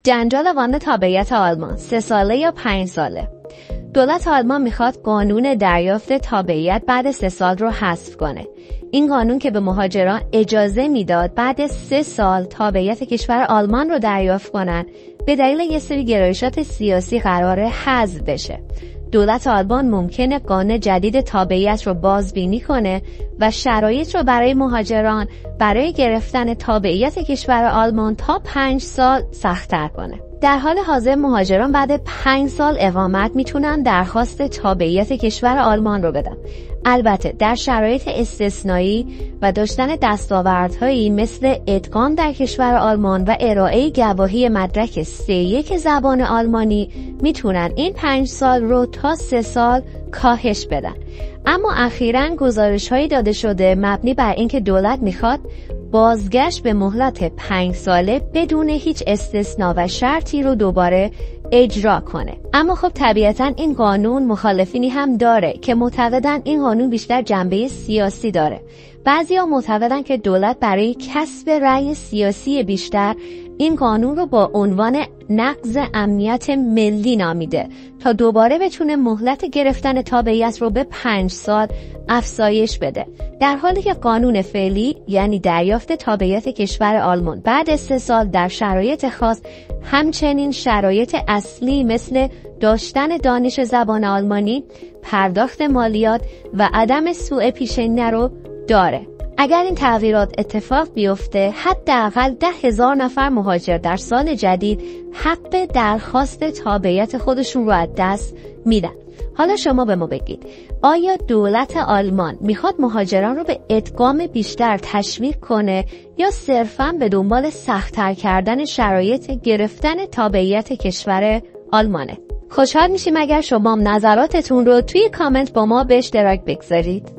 جنجال قانون تابعیت آلمان 3 ساله یا 5 ساله. دولت آلمان میخواد قانون دریافت تابعیت بعد 3 سال رو حذف کنه. این قانون که به مهاجران اجازه میداد بعد 3 سال تابعیت کشور آلمان رو دریافت کنن، به دلیل یه سری گرایشات سیاسی قراره حذف بشه. دولت آلمان ممکنه قانون جدید تابعیت رو بازبینی کنه و شرایط رو برای مهاجران برای گرفتن تابعیت کشور آلمان تا 5 سال سخت‌تر کنه. در حال حاضر مهاجران بعد 5 سال اقامت میتونن درخواست تابعیت کشور آلمان رو بدن. البته در شرایط استثنایی و داشتن دستاوردهایی مثل ادغام در کشور آلمان و ارائه گواهی مدرک C1 زبان آلمانی میتونن این 5 سال رو تا 3 سال کاهش بدن. اما اخیراً گزارش‌هایی داده شده مبنی بر اینکه دولت میخواد بازگشت به مهلت 5 ساله بدون هیچ استثنا و شرطی رو دوباره اجرا کنه. اما خب طبیعتاً این قانون مخالفینی هم داره که معتقدن این قانون بیشتر جنبه سیاسی داره. بعضیا معتقدن که دولت برای کسب رأی سیاسی بیشتر این قانون رو با عنوان نقض امنیت ملی نامیده تا دوباره بتونه مهلت گرفتن تابعیت رو به 5 سال افزایش بده. در حالی که قانون فعلی یعنی دریافت تابعیت کشور آلمان بعد 3 سال در شرایط خاص همچنین شرایط اصلی مثل داشتن دانش زبان آلمانی، پرداخت مالیات و عدم سوء پیشینه رو داره. اگر این تغییرات اتفاق بیفته حداقل 10,000 نفر مهاجر در سال جدید حق درخواست تابعیت خودشون رو از دست میدن. حالا شما به ما بگید آیا دولت آلمان میخواد مهاجران رو به ادغام بیشتر تشویق کنه یا صرفاً به دنبال سخت‌تر کردن شرایط گرفتن تابعیت کشور آلمانه؟ خوشحال میشیم اگر شما نظراتتون رو توی کامنت با ما به اشتراک بگذارید.